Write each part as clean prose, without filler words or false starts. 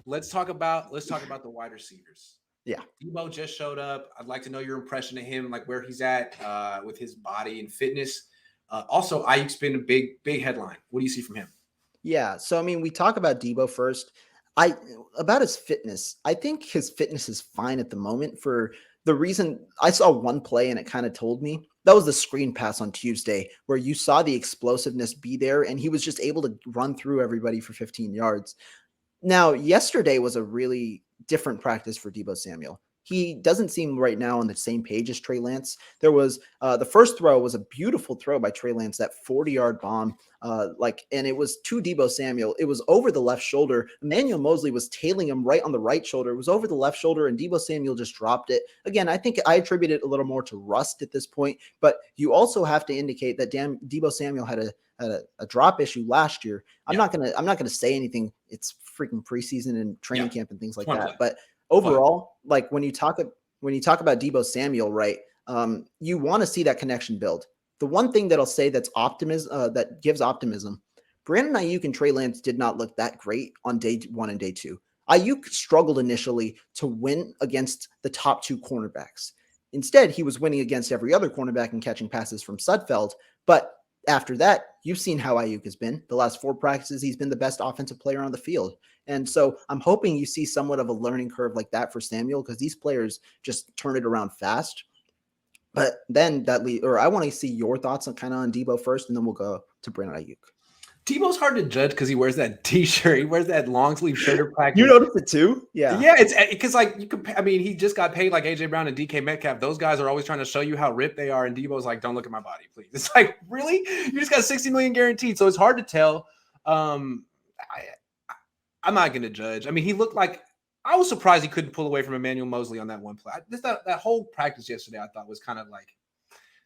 let's talk about the wide receivers. Yeah. Deebo just showed up. I'd like to know your impression of him, like where he's at with his body and fitness. Also, Ayuk's been a big headline. What do you see from him? Yeah. So I mean, we talk about Deebo first. I about his fitness. I think his fitness is fine at the moment for the reason I saw one play and it kind of told me. That was the screen pass on Tuesday where you saw the explosiveness be there and he was just able to run through everybody for 15 yards. Now, yesterday was a really different practice for Deebo Samuel. He doesn't seem right now on the same page as Trey Lance. There was the first throw was a beautiful throw by Trey Lance, that 40-yard bomb, and it was to Deebo Samuel. It was over the left shoulder. Emmanuel Mosley was tailing him right on the right shoulder. It was over the left shoulder, and Deebo Samuel just dropped it. Again, I think I attribute it a little more to rust at this point, but you also have to indicate that Deebo Samuel had a drop issue last year. I'm not gonna say anything. It's freaking preseason and training camp and things like that. But overall, like when you talk about Deebo Samuel, right? You want to see that connection build. The one thing that I'll say that's optimism that gives optimism. Brandon Aiyuk and Trey Lance did not look that great on day 1 and day 2. Aiyuk struggled initially to win against the top 2 cornerbacks. Instead, he was winning against every other cornerback and catching passes from Sudfeld. But after that, you've seen how Aiyuk has been. The last 4 practices, he's been the best offensive player on the field. And so I'm hoping you see somewhat of a learning curve like that for Samuel because these players just turn it around fast. But then I want to see your thoughts on Deebo first, and then we'll go to Brandon Aiyuk. Deebo's hard to judge because he wears that T-shirt. He wears that long sleeve shirt or practice. You noticed it too? Yeah. Yeah, it's because like you could. I mean, he just got paid like AJ Brown and DK Metcalf. Those guys are always trying to show you how ripped they are, and Deebo's like, "Don't look at my body, please." It's like, really? You just got 60 million guaranteed, so it's hard to tell. I'm not going to judge. I mean, he looked like I was surprised he couldn't pull away from Emmanuel Mosley on that one play. That whole practice yesterday, I thought was kind of like,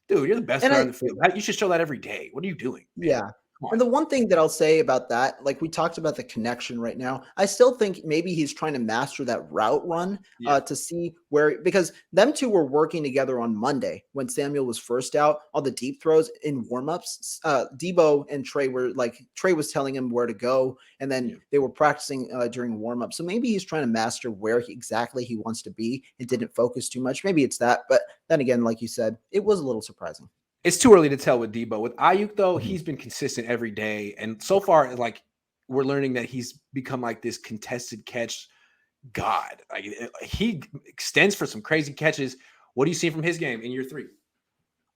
dude, you're the best player on the field. You should show that every day. What are you doing, man? Yeah. And the one thing that I'll say about that, like we talked about the connection right now, I still think maybe he's trying to master that route run to see where, because them two were working together on Monday when Samuel was first out, all the deep throws in warmups. Deebo and Trey Trey was telling him where to go, and then they were practicing during warmup. So maybe he's trying to master where exactly he wants to be and didn't focus too much. Maybe it's that. But then again, like you said, it was a little surprising. It's too early to tell with Deebo. With Aiyuk, though, he's been consistent every day. And so far, like, we're learning that he's become like this contested catch god. Like, he extends for some crazy catches. What do you see from his game in year 3?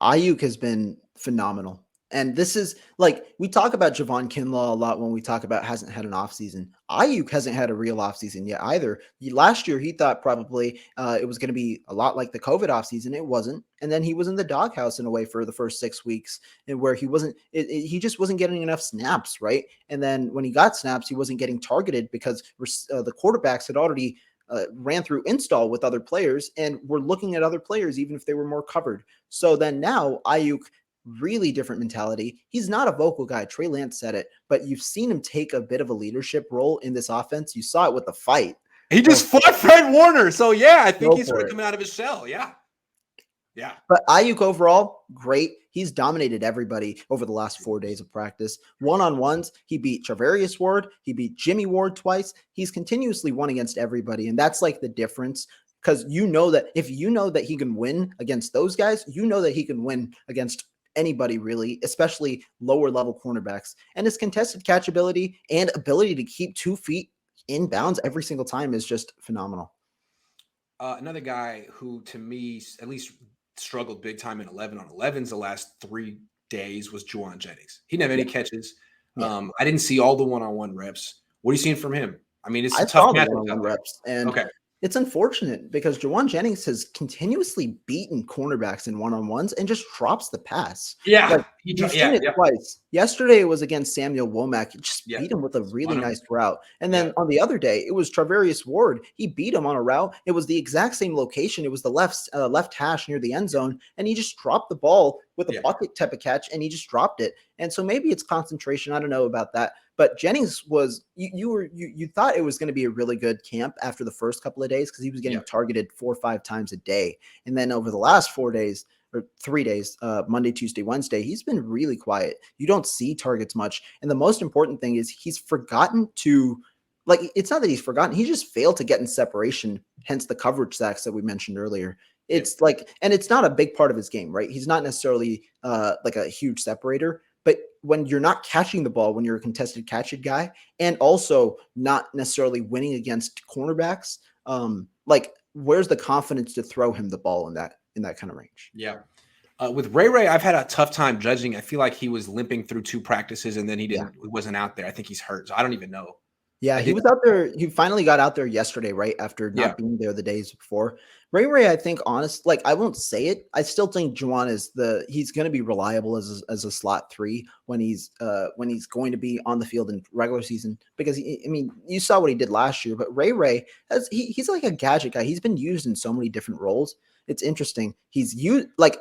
Aiyuk has been phenomenal. And this is like, we talk about Javon Kinlaw a lot when we talk about hasn't had an offseason. Aiyuk hasn't had a real offseason yet either. Last year, he thought probably it was going to be a lot like the COVID offseason. It wasn't. And then he was in the doghouse in a way for the first 6 weeks, and where he wasn't, he just wasn't getting enough snaps, right? And then when he got snaps, he wasn't getting targeted because the quarterbacks had already ran through install with other players and were looking at other players even if they were more covered. So then now Aiyuk, really different mentality. He's not a vocal guy. Trey Lance said it, but you've seen him take a bit of a leadership role in this offense. You saw it with the fight. He just fought Fred Warner. So yeah, I think he's sort of coming out of his shell. Yeah. Yeah. But Aiyuk overall, great. He's dominated everybody over the last 4 days of practice. One-on-ones, he beat Charvarius Ward. He beat Jimmy Ward twice. He's continuously won against everybody. And that's like the difference. Because you know that if you know that he can win against those guys, you know that he can win against anybody really, especially lower level cornerbacks. And his contested catch ability and ability to keep 2 feet in bounds every single time is just phenomenal. Another guy who, to me, at least struggled big time in 11 on 11s the last 3 days was Juwan Jennings. He didn't have any catches. I didn't see all the one-on-one reps. What are you seeing from him? I mean, it's a tough match. One-on-one reps, and it's unfortunate because Juwan Jennings has continuously beaten cornerbacks in one-on-ones and just drops the pass. Yeah. Like, you've seen it twice. Yesterday it was against Samuel Womack. He just beat him with a really nice route. And then on the other day, it was Charvarius Ward. He beat him on a route. It was the exact same location. It was the left hash near the end zone. And he just dropped the ball with a bucket type of catch, and he just dropped it. And so maybe it's concentration. I don't know about that. But Jennings was you thought it was going to be a really good camp after the first couple of days because he was getting targeted 4 or 5 times a day. And then over the last 4 days or 3 days, Monday, Tuesday, Wednesday, he's been really quiet. You don't see targets much. And the most important thing is he's forgotten to like it's not that he's forgotten. He just failed to get in separation, hence the coverage sacks that we mentioned earlier. It's like, and it's not a big part of his game, right? He's not necessarily like a huge separator, but when you're not catching the ball, when you're a contested catch it guy, and also not necessarily winning against cornerbacks, like where's the confidence to throw him the ball in that kind of range? Yeah. With Ray, I've had a tough time judging. I feel like he was limping through 2 practices and then he wasn't out there. I think he's hurt. So I don't even know. Yeah, he was out there. He finally got out there yesterday, right after not being there the days before. Ray, I think, honest, like I won't say it. I still think Juwan is he's going to be reliable as a slot 3 when he's going to be on the field in regular season, because I mean, you saw what he did last year. But Ray he's like a gadget guy. He's been used in so many different roles. It's interesting. He's used like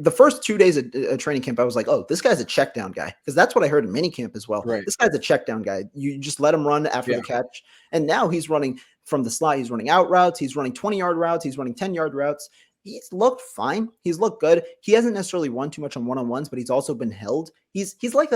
the first 2 days of training camp, I was like, oh, this guy's a check down guy. Because that's what I heard in mini camp as well. Right. This guy's a check down guy. You just let him run after the catch. And now he's running from the slot. He's running out routes. He's running 20-yard routes. He's running 10-yard routes. He's looked fine. He's looked good. He hasn't necessarily won too much on one-on-ones, but he's also been held. He's like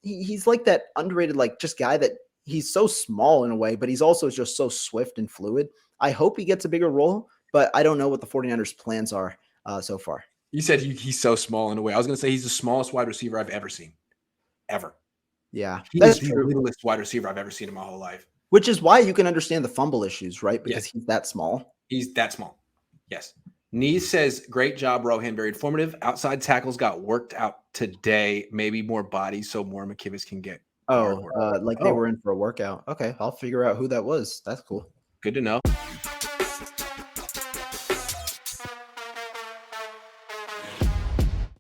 he's like that underrated, like just guy that he's so small in a way, but he's also just so swift and fluid. I hope he gets a bigger role, but I don't know what the 49ers plans are so far. You said he's so small in a way. I was going to say he's the smallest wide receiver I've ever seen. Ever. Yeah. He's the littlest wide receiver I've ever seen in my whole life. Which is why you can understand the fumble issues, right? Because he's that small. He's that small. Yes. Nee says, great job, Rohan. Very informative. Outside tackles got worked out today. Maybe more bodies so more McKivitz can get. They were in for a workout. Okay. I'll figure out who that was. That's cool. Good to know.